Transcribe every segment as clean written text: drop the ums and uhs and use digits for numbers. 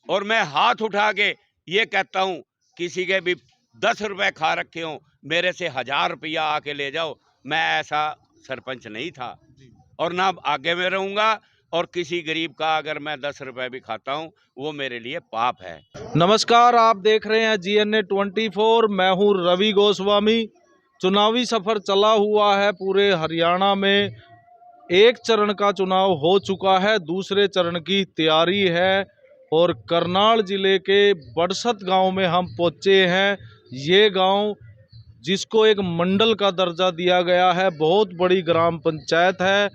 और मैं हाथ उठा के ये कहता हूँ, किसी के भी 10 रुपए खा रखे हो, मेरे से 1000 रुपया आके ले जाओ। मैं ऐसा सरपंच नहीं था और ना आगे में रहूंगा। और किसी गरीब का अगर मैं 10 रुपए भी खाता हूँ, वो मेरे लिए पाप है। नमस्कार, आप देख रहे हैं GNA 24। मैं हूं रवि गोस्वामी। चुनावी सफर चला हुआ है पूरे हरियाणा में। एक चरण का चुनाव हो चुका है, दूसरे चरण की तैयारी है और करनाल जिले के बड़सत गांव में हम पहुंचे हैं। ये गांव जिसको एक मंडल का दर्जा दिया गया है, बहुत बड़ी ग्राम पंचायत है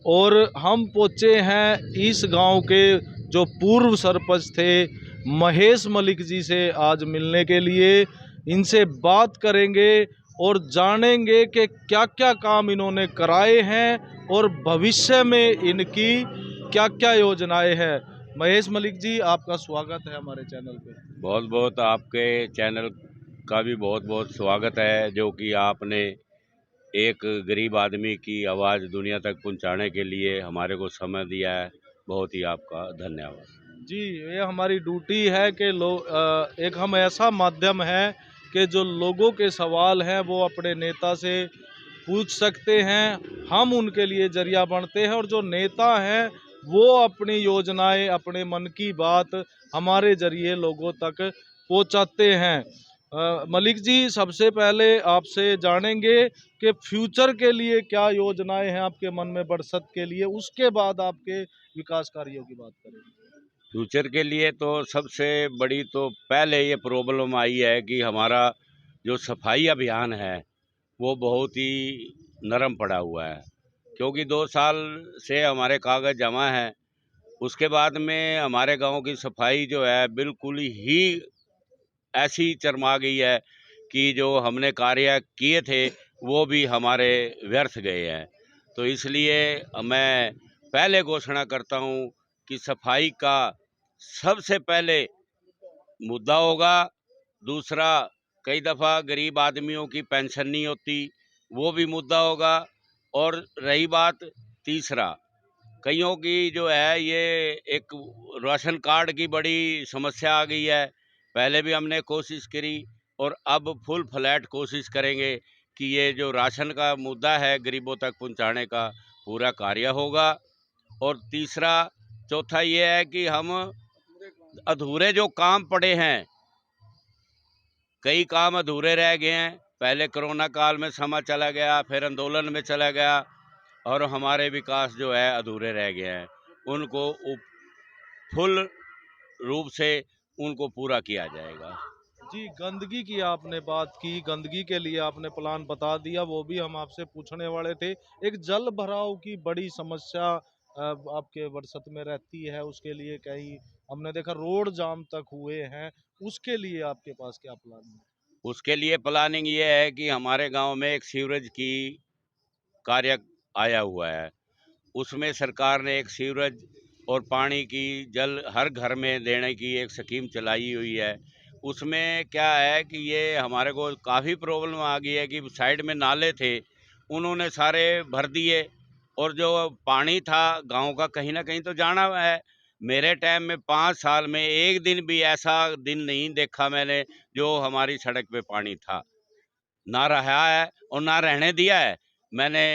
और हम पहुंचे हैं इस गांव के जो पूर्व सरपंच थे महेश मलिक जी से आज मिलने के लिए। इनसे बात करेंगे और जानेंगे कि क्या क्या काम इन्होंने कराए हैं और भविष्य में इनकी क्या क्या योजनाएं हैं। महेश मलिक जी, आपका स्वागत है हमारे चैनल पे। बहुत बहुत आपके चैनल का भी बहुत बहुत स्वागत है, जो कि आपने एक गरीब आदमी की आवाज़ दुनिया तक पहुंचाने के लिए हमारे को समय दिया है। बहुत ही आपका धन्यवाद जी। ये हमारी ड्यूटी है कि एक हम ऐसा माध्यम है कि जो लोगों के सवाल हैं वो अपने नेता से पूछ सकते हैं, हम उनके लिए जरिया बनते हैं और जो नेता हैं वो अपनी योजनाएं, अपने मन की बात हमारे जरिए लोगों तक पहुंचाते हैं। मलिक जी, सबसे पहले आपसे जानेंगे कि फ्यूचर के लिए क्या योजनाएं हैं आपके मन में बरसत के लिए, उसके बाद आपके विकास कार्यों की बात करेंगे। फ्यूचर के लिए तो सबसे बड़ी तो पहले ये प्रॉब्लम आई है कि हमारा जो सफाई अभियान है वो बहुत ही नरम पड़ा हुआ है, क्योंकि 2 साल से हमारे कागज़ जमा हैं। उसके बाद में हमारे गांव की सफाई जो है बिल्कुल ही ऐसी चरमा गई है कि जो हमने कार्य किए थे वो भी हमारे व्यर्थ गए हैं। तो इसलिए मैं पहले घोषणा करता हूं कि सफाई का सबसे पहले मुद्दा होगा। दूसरा, कई दफ़ा गरीब आदमियों की पेंशन नहीं होती, वो भी मुद्दा होगा। और रही बात तीसरा, कईयों की जो है ये एक राशन कार्ड की बड़ी समस्या आ गई है। पहले भी हमने कोशिश करी और अब फुल फ्लैट कोशिश करेंगे कि ये जो राशन का मुद्दा है गरीबों तक पहुंचाने का पूरा कार्य होगा। और तीसरा चौथा ये है कि हम अधूरे जो काम पड़े हैं, कई काम अधूरे रह गए हैं। पहले कोरोना काल में समय चला गया, फिर आंदोलन में चला गया और हमारे विकास जो है अधूरे रह गए हैं। उनको फुल रूप से उनको पूरा किया जाएगा। जी, गंदगी की आपने बात की, गंदगी के लिए आपने प्लान बता दिया, वो भी हम आपसे पूछने वाले थे। एक जल भराव की बड़ी समस्या आपके बरसत में रहती है, उसके लिए कहीं हमने देखा रोड जाम तक हुए हैं, उसके लिए आपके पास क्या प्लान है? उसके लिए प्लानिंग ये है कि हमारे गांव में एक सीवरेज की कार्य आया हुआ है। उसमें सरकार ने एक सीवरेज और पानी की जल हर घर में देने की एक स्कीम चलाई हुई है। उसमें क्या है कि ये हमारे को काफ़ी प्रॉब्लम आ गई है कि साइड में नाले थे, उन्होंने सारे भर दिए और जो पानी था गांव का कहीं ना कहीं तो जाना है। मेरे टाइम में 5 साल में एक दिन भी ऐसा दिन नहीं देखा मैंने जो हमारी सड़क पे पानी था, ना रहा है और ना रहने दिया है। मैंने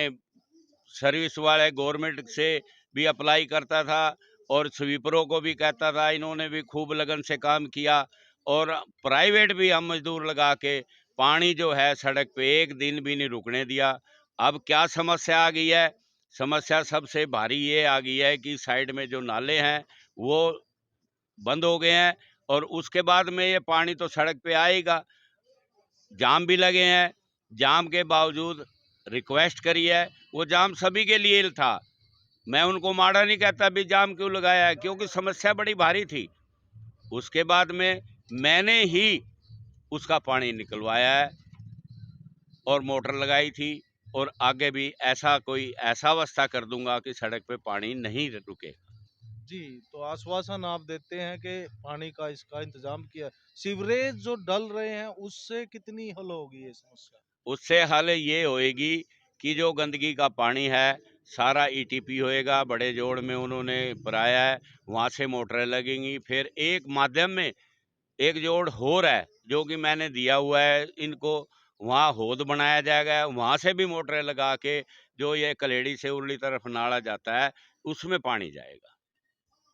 सर्विस वाले गवर्नमेंट से भी अप्लाई करता था और स्वीपरों को भी कहता था, इन्होंने भी खूब लगन से काम किया। और प्राइवेट भी हम मजदूर लगा के पानी जो है सड़क पे एक दिन भी नहीं रुकने दिया। अब क्या समस्या आ गई है? समस्या सबसे भारी ये आ गई है कि साइड में जो नाले हैं वो बंद हो गए हैं और उसके बाद में ये पानी तो सड़क पे आएगा। जाम भी लगे हैं, जाम के बावजूद रिक्वेस्ट करी है, वो जाम सभी के लिए था। मैं उनको माड़ा नहीं कहता भी जाम क्यों लगाया है, क्योंकि समस्या बड़ी भारी थी। उसके बाद में मैंने ही उसका पानी निकलवाया है और मोटर लगाई थी और आगे भी ऐसा कोई ऐसा अवस्था कर दूंगा कि सड़क पे पानी नहीं रुके। जी, तो आश्वासन आप देते हैं कि पानी का इसका इंतजाम किया। सीवरेज जो डल रहे हैं, उससे कितनी हल होगी ये समस्या? उससे हल ये होएगी कि जो गंदगी का पानी है सारा ईटीपी होएगा, बड़े जोड़ में उन्होंने बनाया है, वहाँ से मोटरें लगेंगी। फिर एक माध्यम में एक जोड़ हो रहा है जो कि मैंने दिया हुआ है इनको, वहाँ होद बनाया जाएगा, वहाँ से भी मोटरें लगा के जो ये कलेड़ी से उरली तरफ नाला जाता है उसमें पानी जाएगा।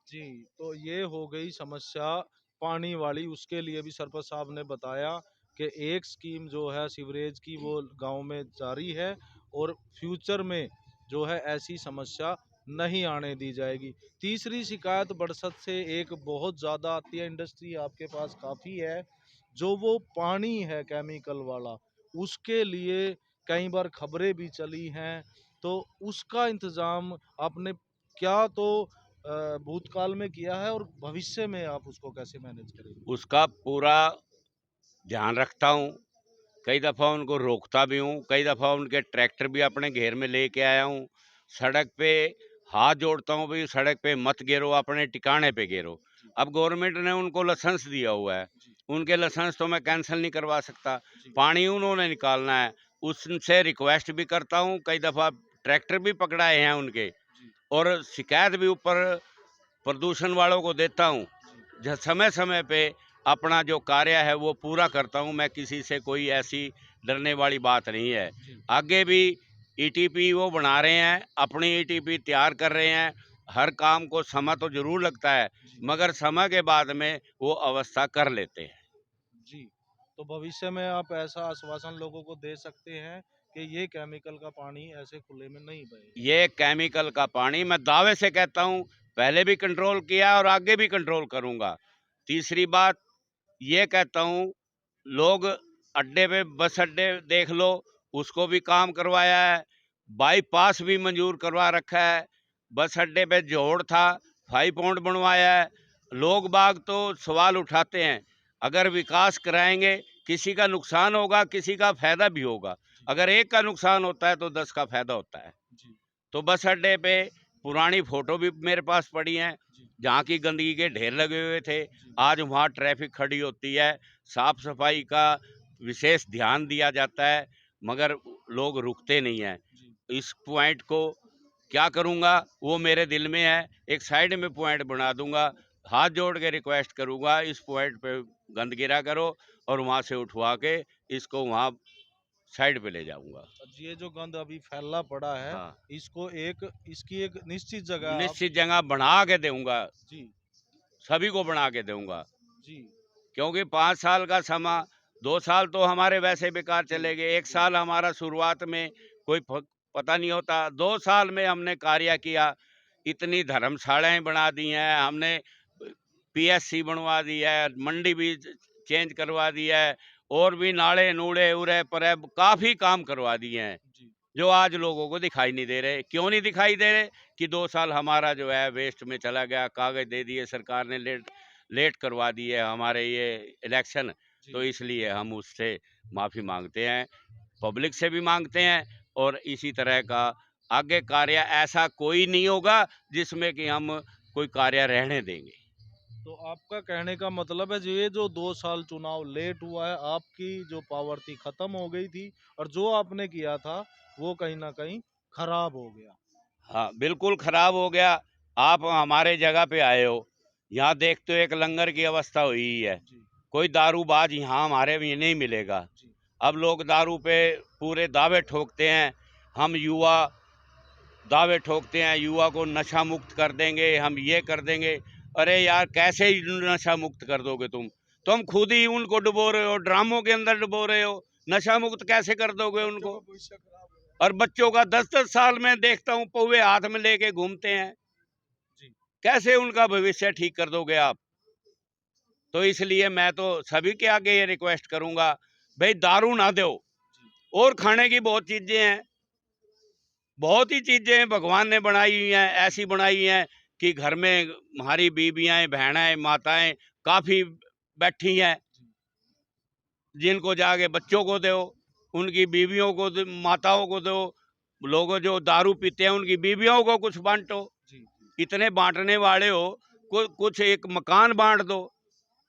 जी, तो ये हो गई समस्या पानी वाली। उसके लिए भी सरपंच साहब ने बताया कि एक स्कीम जो है सीवरेज की वो गांव में जारी है और फ्यूचर में जो है ऐसी समस्या नहीं आने दी जाएगी। तीसरी शिकायत बरसत से एक बहुत ज़्यादा आती है, इंडस्ट्री आपके पास काफ़ी है, जो वो पानी है केमिकल वाला, उसके लिए कई बार खबरें भी चली हैं। तो उसका इंतज़ाम आपने क्या तो भूतकाल में किया है और भविष्य में आप उसको कैसे मैनेज करेंगे? उसका पूरा ध्यान रखता हूँ, कई दफ़ा उनको रोकता भी हूँ, कई दफ़ा उनके ट्रैक्टर भी अपने घेर में लेके आया हूँ। सड़क पे हाथ जोड़ता हूँ, भाई सड़क पे मत गिरो, अपने ठिकाने पे गिरो। जी, अब गवर्नमेंट ने उनको लाइसेंस दिया हुआ है, जी, उनके लाइसेंस तो मैं कैंसिल नहीं करवा सकता। जी, पानी उन्होंने निकालना है, उनसे रिक्वेस्ट भी करता हूँ, कई दफ़ा ट्रैक्टर भी पकड़ाए हैं उनके, जी, और शिकायत भी ऊपर प्रदूषण वालों को देता हूँ। समय समय पे अपना जो कार्य है वो पूरा करता हूँ मैं, किसी से कोई ऐसी डरने वाली बात नहीं है। जी, आगे भी ईटीपी वो बना रहे हैं, अपनी ईटीपी तैयार कर रहे हैं। हर काम को समय तो जरूर लगता है, जी, मगर समय के बाद में वो अवस्था कर लेते हैं। जी। तो भविष्य में आप ऐसा आश्वासन लोगों को दे सकते हैं कि ये केमिकल का पानी ऐसे खुले में नहीं बहेगा? ये केमिकल का पानी मैं दावे से कहता हूँ, पहले भी कंट्रोल किया और आगे भी कंट्रोल करूँगा। तीसरी बात ये कहता हूँ, लोग अड्डे पे बस अड्डे देख लो, उसको भी काम करवाया है, बाईपास भी मंजूर करवा रखा है, बस अड्डे पे जोड़ था, 5 पॉइंट बनवाया है। लोग बाग तो सवाल उठाते हैं, अगर विकास कराएंगे, किसी का नुकसान होगा, किसी का फायदा भी होगा। जी, अगर एक का नुकसान होता है तो 10 का फायदा होता है। जी, तो बस अड्डे पे पुरानी फोटो भी मेरे पास पड़ी हैं, जी, जहाँ की गंदगी के ढेर लगे हुए थे। जी, आज वहाँ ट्रैफिक खड़ी होती है, साफ सफाई का विशेष ध्यान दिया जाता है, मगर लोग रुकते नहीं हैं। जी, इस पॉइंट को क्या करूँगा वो मेरे दिल में है, एक साइड में पॉइंट बना दूंगा। हाथ जोड़ के रिक्वेस्ट करूँगा, इस पॉइंट पे गंद गिरा करो और वहाँ से उठवा के इसको वहाँ साइड पे ले जाऊंगा। और ये जो गंद अभी फैला पड़ा है, हाँ, इसको एक इसकी एक निश्चित जगह आप निश्चित जगह बना के दूंगा, जी, सभी को बना के दूंगा। जी, क्योंकि 5 साल का समय, 2 साल तो हमारे वैसे बेकार जी, चले गए, 1 जी, साल हमारा शुरुआत में कोई पता नहीं होता, 2 साल में हमने कार्य किया, इतनी धर्मशालाएं बना दी हैं हमने, पीएससी बनवा दी है, मंडी भी चेंज करवा दी है, और भी नाले नूड़े उरे पर काफी काम करवा दिए हैं, जी, जो आज लोगों को दिखाई नहीं दे रहे। क्यों नहीं दिखाई दे रहे? कि 2 साल हमारा जो है वेस्ट में चला गया, कागज दे दिए सरकार ने, लेट लेट करवा दिए हमारे ये इलेक्शन। जी। तो इसलिए हम उससे माफ़ी मांगते हैं, पब्लिक से भी मांगते हैं, और इसी तरह का आगे कार्य ऐसा कोई नहीं होगा जिसमें कि हम कोई कार्य रहने देंगे। तो आपका कहने का मतलब है, ये जो 2 साल चुनाव लेट हुआ है, आपकी जो पावर थी खत्म हो गई थी और जो आपने किया था वो कहीं ना कहीं खराब हो गया। हाँ, बिल्कुल खराब हो गया। आप हमारे जगह पे आए हो, यहाँ देखते हो एक लंगर की अवस्था हुई है। जी, कोई दारूबाज यहाँ हमारे में नहीं मिलेगा। जी, अब लोग दारू पे पूरे दावे ठोकते हैं, हम युवा दावे ठोकते हैं, युवा को नशा मुक्त कर देंगे, हम ये कर देंगे। अरे यार, कैसे ही नशा मुक्त कर दोगे तुम? तुम खुद ही उनको डुबो रहे हो, ड्रामों के अंदर डुबो रहे हो। नशा मुक्त कैसे कर दोगे उनको? और बच्चों का 10-10 साल में देखता हूँ पौवे हाथ में लेके घूमते हैं। जी, कैसे उनका भविष्य ठीक कर दोगे आप? तो इसलिए मैं तो सभी के आगे ये रिक्वेस्ट करूंगा, भाई दारू ना दो। जी, और खाने की बहुत चीजें हैं, बहुत ही चीजें भगवान ने बनाई हुई हैं, ऐसी बनाई हैं कि घर में हमारी बीबियां, बहनें, माताएं काफी बैठी हैं, जी, जिनको जाके बच्चों को दो, उनकी बीवियों को माताओं को दो। लोग जो दारू पीते हैं उनकी बीवियों को कुछ बांटो। जी, जी, इतने बांटने वाले हो, कुछ एक मकान बांट दो,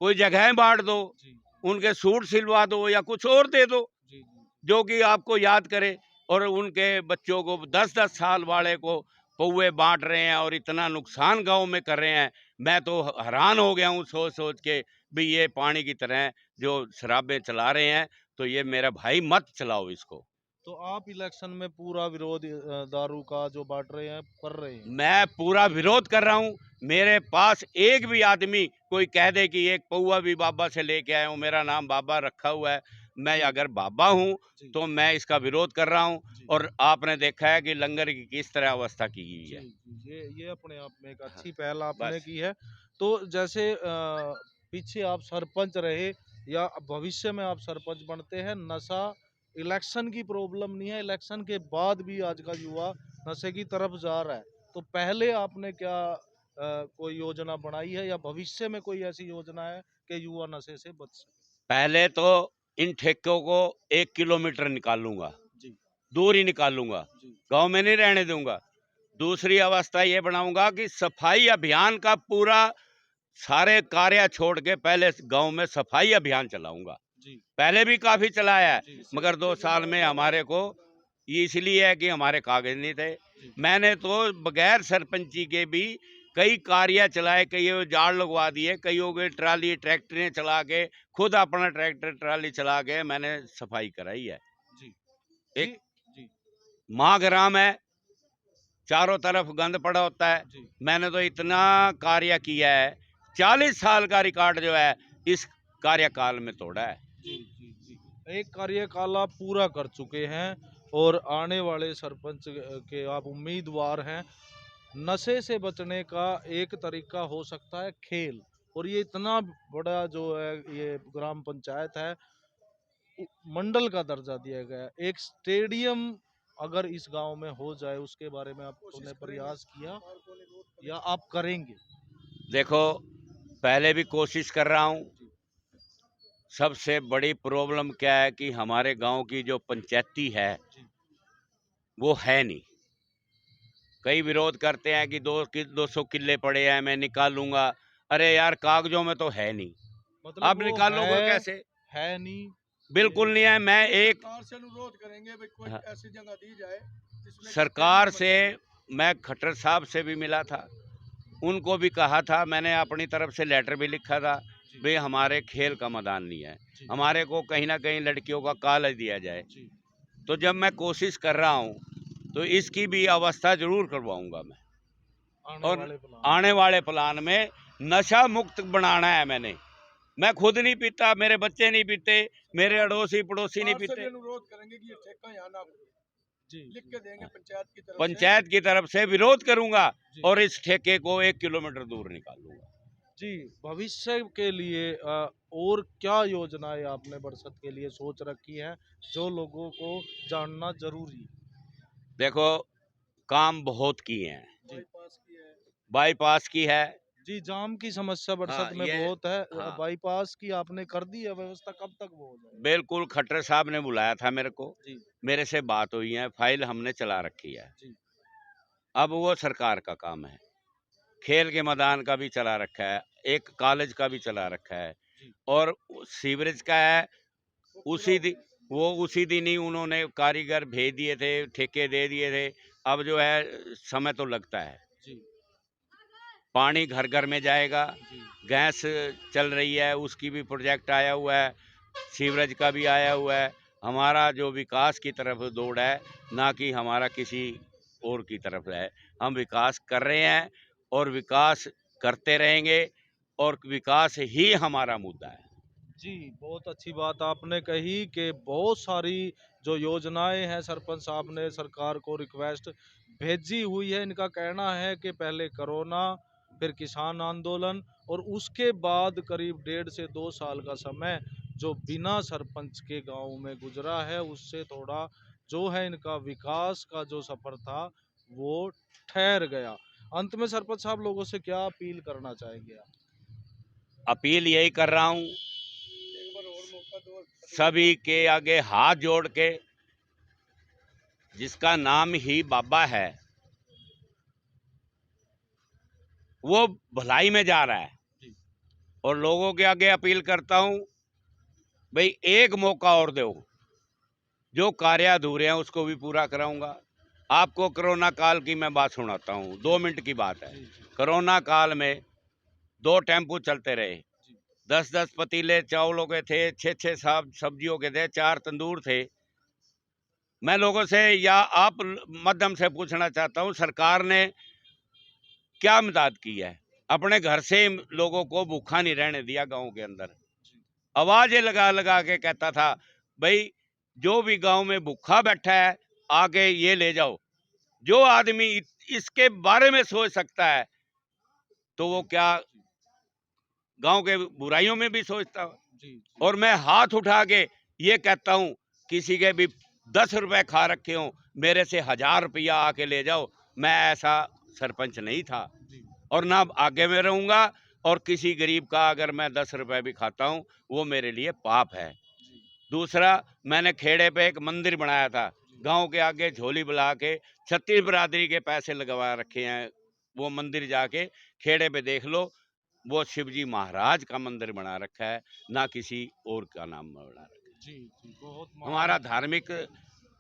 कोई जगह बांट दो, जी, उनके सूट सिलवा दो या कुछ और दे दो जी, जी, जो कि आपको याद करे। और उनके बच्चों को 10-10 साल वाले को पौए बांट रहे हैं और इतना नुकसान गांव में कर रहे हैं। मैं तो हैरान हो गया हूँ सोच सोच के, भी ये पानी की तरह जो शराबें चला रहे हैं, तो ये मेरा भाई मत चलाओ इसको। तो आप इलेक्शन में पूरा विरोध दारू का जो बांट रहे हैं कर रहे हैं? मैं पूरा विरोध कर रहा हूँ। मेरे पास एक भी आदमी कोई कह दे कि एक पौआ भी बाबा से लेके आया हूँ, मेरा नाम बाबा रखा हुआ है, मैं जी। अगर बाबा हूँ जी। तो मैं इसका विरोध कर रहा हूँ। जी। और आपने देखा है कि लंगर की किस तरह अवस्था की गई जी, है। जी, ये अपने आप में एक हाँ, अच्छी पहल आपने बस। की है। तो जैसे पीछे आप सरपंच रहे या भविष्य में आप सरपंच बनते हैं, नशा इलेक्शन की प्रॉब्लम नहीं है, इलेक्शन के बाद भी आज का युवा नशे की तरफ जा रहा है। तो पहले आपने क्या कोई योजना बनाई है या भविष्य में कोई ऐसी योजना है कि युवा नशे से बच सके? पहले तो इन ठेकों को 1 किलोमीटर निकालूंगा, जी। दूर ही निकालूंगा, जी। गांव में नहीं रहने दूंगा। दूसरी अवस्था ये बनाऊंगा कि सफाई अभियान का पूरा सारे कार्य छोड़ के पहले गांव में सफाई अभियान चलाऊंगा। जी। पहले भी काफी चलाया है, जी। मगर 2 साल में हमारे को ये इसलिए है कि हमारे कागज नहीं थे। जी। मैंने तो बगैर सरपंची के भी कई कार्य चलाए, कई जाड़ लगवा दिए, कईयों के ट्राली ट्रैक्टरें चला के, खुद अपना ट्रैक्टर ट्राली चला के मैंने सफाई कराई है। जी। जी। एक जी। माँ ग्राम है, चारों तरफ गंद पड़ा होता है। जी। मैंने तो इतना कार्य किया है, 40 साल का रिकॉर्ड जो है इस कार्यकाल में तोड़ा है। जी, जी, जी। एक कार्यकाल आप पूरा कर चुके हैं और आने वाले सरपंच के आप उम्मीदवार हैं। नशे से बचने का एक तरीका हो सकता है खेल, और ये इतना बड़ा जो है ये ग्राम पंचायत है, मंडल का दर्जा दिया गया है। एक स्टेडियम अगर इस गांव में हो जाए, उसके बारे में आपने प्रयास किया या आप करेंगे? देखो, पहले भी कोशिश कर रहा हूँ। जी। सबसे बड़ी प्रॉब्लम क्या है कि हमारे गांव की जो पंचायती है जी। वो है नहीं। कई विरोध करते हैं कि 200 किले पड़े हैं, मैं निकालूंगा। अरे यार, कागजों में तो है नहीं, मतलब आप वो निकालोगे कैसे? है नहीं। बिल्कुल नहीं है। मैं एक सरकार से अनुरोध करेंगे भाई कोई हाँ, ऐसी जगह दी जाए जिसमें कि सरकार स्टेडियम बन से सके। मैं खट्टर साहब से भी मिला था, उनको भी कहा था, मैंने अपनी तरफ से लेटर भी लिखा था, जी। भाई हमारे खेल का मैदान नहीं है, जी। हमारे को कहीं ना कहीं लड़कियों का कॉलेज दिया जाए। जी। तो जब मैं कोशिश कर रहा हूँ तो इसकी भी अवस्था जरूर करवाऊंगा मैं। आने और वाले प्लान। आने वाले प्लान में नशा मुक्त बनाना है मैंने। मैं खुद नहीं पीता, मेरे बच्चे नहीं पीते, मेरे अड़ोसी पड़ोसी नहीं सरकार से भी पीते। अनुरोध करेंगे कि ये ठेका यहाँ ना पड़े। जी। लिख के देंगे पंचायत की तरफ से। पंचायत की तरफ से विरोध करूंगा जी। और इस ठेके को 1 किलोमीटर दूर निकालूंगा। जी, भविष्य के लिए और क्या योजनाएं आपने बरसत के लिए सोच रखी है जो लोगों को जानना जरूरी है? देखो, काम बहुत किए हैं। जी। बाईपास की है। बाईपास की है। जी, जाम की समस्या बरसत हाँ, में ये बहुत है। हाँ, बाईपास की आपने कर दी है व्यवस्था, कब तक वो हो जाएगा? बिल्कुल खट्टर साहब ने बुलाया था मेरे को, जी। मेरे से बात हुई है, फाइल हमने चला रखी है। जी। अब वो सरकार का काम है। खेल के मैदान का भी चला रखा है, एक कॉलेज का भी चला रखा है, जी। और सीवरेज का है। वो पूरा उसी हो दिन गया। वो उसी दिन ही उन्होंने कारीगर भेज दिए थे, ठेके दे दिए थे। अब जो है समय तो लगता है। जी। पानी घर घर में जाएगा, जी। गैस चल रही है, उसकी भी प्रोजेक्ट आया हुआ है, सीवरेज का भी आया हुआ है। हमारा जो विकास की तरफ दौड़ है, ना कि हमारा किसी और की तरफ है। हम विकास कर रहे हैं और विकास करते रहेंगे, और विकास ही हमारा मुद्दा है। जी, बहुत अच्छी बात आपने कही कि बहुत सारी जो योजनाएं हैं सरपंच साहब ने सरकार को रिक्वेस्ट भेजी हुई है। इनका कहना है कि पहले कोरोना, फिर किसान आंदोलन, और उसके बाद करीब 1.5 से 2 साल का समय जो बिना सरपंच के गांव में गुजरा है, उससे थोड़ा जो है इनका विकास का जो सफर था वो ठहर गया। अंत में सरपंच साहब लोगों से क्या अपील करना चाहेंगे आप? अपील यही कर रहा हूँ, एक बार और मौका दो। सभी के आगे हाथ जोड़ के, जिसका नाम ही बाबा है, वो भलाई में जा रहा है। जी। और लोगों के आगे अपील करता हूँ, भाई एक मौका और दो, जो कार्य अधूरे हैं उसको भी पूरा कराऊंगा। आपको कोरोना काल की मैं बात सुनाता हूँ, 2 मिनट की बात है। जी जी कोरोना काल में 2 टेम्पू चलते रहे, जी 10-10 पतीले चावलों के थे, 6-6 सब्जियों के थे, 4 तंदूर थे। मैं लोगों से या आप माध्यम से पूछना चाहता हूँ, सरकार ने क्या मदद की है? अपने घर से लोगों को भूखा नहीं रहने दिया गांव के अंदर। जी आवाजें लगा लगा के कहता था, भाई जो भी गांव में भूखा बैठा है आके ये ले जाओ। जो आदमी इसके बारे में सोच सकता है तो वो क्या गांव के बुराइयों में भी सोचता है। जी और मैं हाथ उठा के ये कहता हूं, किसी के भी 10 रुपए खा रखे हो, मेरे से 1000 रुपया आके ले जाओ। मैं ऐसा सरपंच नहीं था जी और ना आगे में रहूंगा। और किसी गरीब का अगर मैं 10 रुपए भी खाता हूं वो मेरे लिए पाप है। जी दूसरा, मैंने खेड़े पे एक मंदिर बनाया था, गांव के आगे झोली बुला के छत्तीस बिरादरी के पैसे लगवा रखे हैं। वो मंदिर जाके खेड़े पे देख लो, वो शिवजी महाराज का मंदिर बना रखा है, ना किसी और का नाम बना रखा है। जी जी बहुत हमारा महान। धार्मिक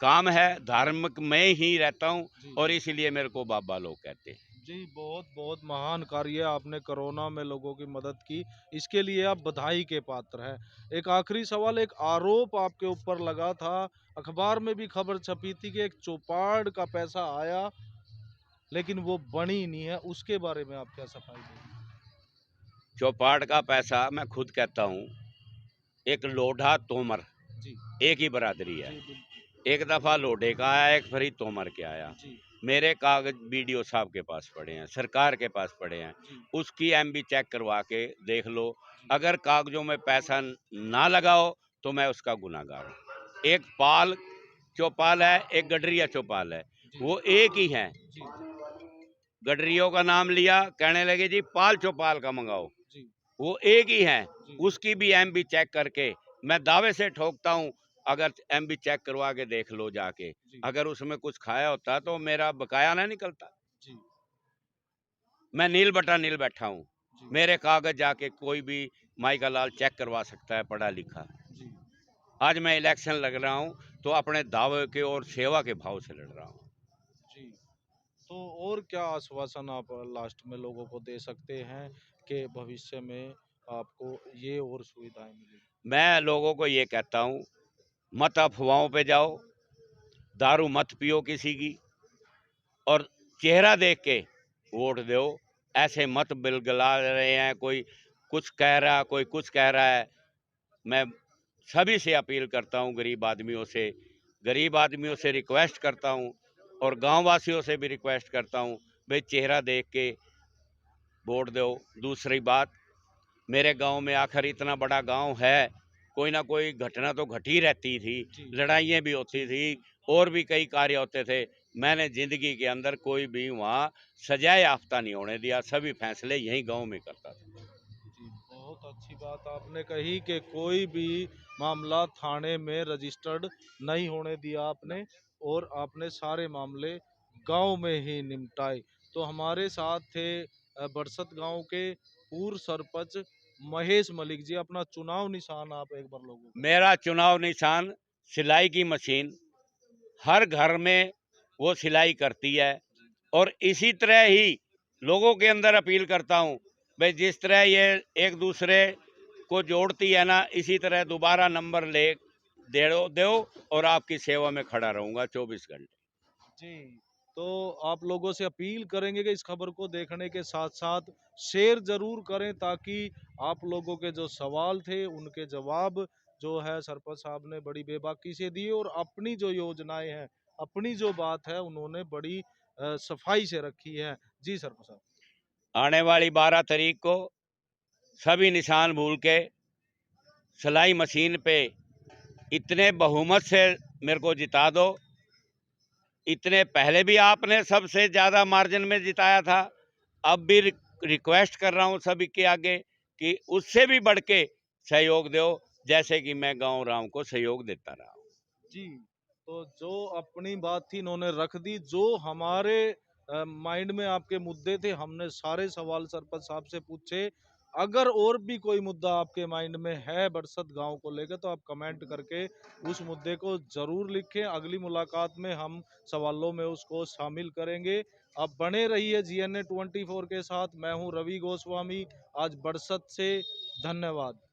काम है, धार्मिक में ही रहता हूँ जी और जी इसीलिए मेरे को बाबा लोग कहते हैं। जी बहुत बहुत महान कार्य आपने कोरोना में लोगों की मदद की, इसके लिए आप बधाई के पात्र हैं। एक आखिरी सवाल, एक आरोप आपके ऊपर लगा था, अखबार में भी खबर छपी थी कि एक चौपाड़ का पैसा आया लेकिन वो बनी नहीं है, उसके बारे में आप क्या सफाई देंगे? चौपाट का पैसा मैं खुद कहता हूँ, एक लोढ़ा तोमर जी एक ही बरादरी है। जी बिल्कुल। एक दफा लोढ़े का आया, एक फरी तोमर के आया। जी मेरे कागज बीडीओ साहब के पास पड़े हैं, सरकार के पास पड़े हैं। जी उसकी एमबी चेक करवा के देख लो। जी अगर कागजों में पैसा ना लगाओ तो मैं उसका गुनाहगार हूँ। एक पाल चौपाल है, एक गडरिया चौपाल है, जी वो एक ही है। जी गडरियों का नाम लिया, कहने लगे जी पाल चौपाल का मंगाओ, जी वो एक ही है। जी उसकी भी एमबी चेक करके मैं दावे से ठोकता हूँ, अगर एमबी चेक करवा के देख लो जाके, जी अगर उसमें कुछ खाया होता तो मेरा बकाया ना निकलता। जी मैं नील बटा नील बैठा हूँ, जी मेरे कागज जाके कोई भी माई का लाल चेक करवा सकता है, पढ़ा लिखा। जी आज मैं इलेक्शन लग रहा हूँ तो अपने दावे के और सेवा के भाव से लड़ रहा हूँ। जी तो और क्या आश्वासन आप लास्ट में लोगों को दे सकते हैं कि भविष्य में आपको ये और सुविधाएं मिलेंगी? मैं लोगों को ये कहता हूँ, मत अफवाहों पे जाओ, दारू मत पियो किसी की, और चेहरा देख के वोट दो। ऐसे मत बिलगला रहे हैं, कोई कुछ कह रहा, कोई कुछ कह रहा है। मैं सभी से अपील करता हूँ, गरीब आदमियों से रिक्वेस्ट करता हूँ और गांव वासियों से भी रिक्वेस्ट करता हूँ, भाई चेहरा देख के वोट दो। दूसरी बात, मेरे गांव में आखिर इतना बड़ा गांव है, कोई ना कोई घटना तो घटी रहती थी, जी लड़ाइयाँ भी जी होती थी और भी कई कार्य होते थे। मैंने जिंदगी के अंदर कोई भी वहाँ सजाए याफ्ता नहीं होने दिया, सभी फैसले यहीं गांव में करता था। जी बहुत अच्छी बात आपने कही कि कोई भी मामला थाने में रजिस्टर्ड नहीं होने दिया ना। आपने, और आपने सारे मामले गांव में ही निपटाए। तो हमारे साथ थे बरसत गांव के पूर्व सरपंच महेश मलिक जी। अपना चुनाव निशान आप एक बार लोगों को बता। मेरा चुनाव निशान सिलाई की मशीन, हर घर में वो सिलाई करती है। और इसी तरह ही लोगों के अंदर अपील करता हूँ, भाई जिस तरह ये एक दूसरे को जोड़ती है ना, इसी तरह दोबारा नंबर ले दो और आपकी सेवा में खड़ा रहूंगा 24 घंटे। जी तो आप लोगों से अपील करेंगे कि इस खबर को देखने के साथ साथ शेयर जरूर करें, ताकि आप लोगों के जो सवाल थे उनके जवाब जो है सरपंच साहब ने बड़ी बेबाकी से दिए, और अपनी जो योजनाएं हैं, अपनी जो बात है, उन्होंने बड़ी सफाई से रखी है। जी सरपंच साहब। आने वाली 12 तारीख को सभी निशान भूल के सिलाई मशीन पे इतने बहुमत से मेरे को जिता दो। इतने पहले भी आपने सबसे ज्यादा मार्जिन में जिताया था, अब भी रिक्वेस्ट कर रहा हूं सभी के आगे कि उससे भी बढ़ के सहयोग दो, जैसे कि मैं गांव राम को सहयोग देता रहा। जी तो जो अपनी बात थी इन्होंने रख दी, जो हमारे माइंड में आपके मुद्दे थे हमने सारे सवाल सरपंच साहब से पूछे। अगर और भी कोई मुद्दा आपके माइंड में है बरसत गांव को लेकर तो आप कमेंट करके उस मुद्दे को जरूर लिखें। अगली मुलाकात में हम सवालों में उसको शामिल करेंगे। आप बने रहिए GNA 24 के साथ। मैं हूं रवि गोस्वामी, आज बरसत से। धन्यवाद।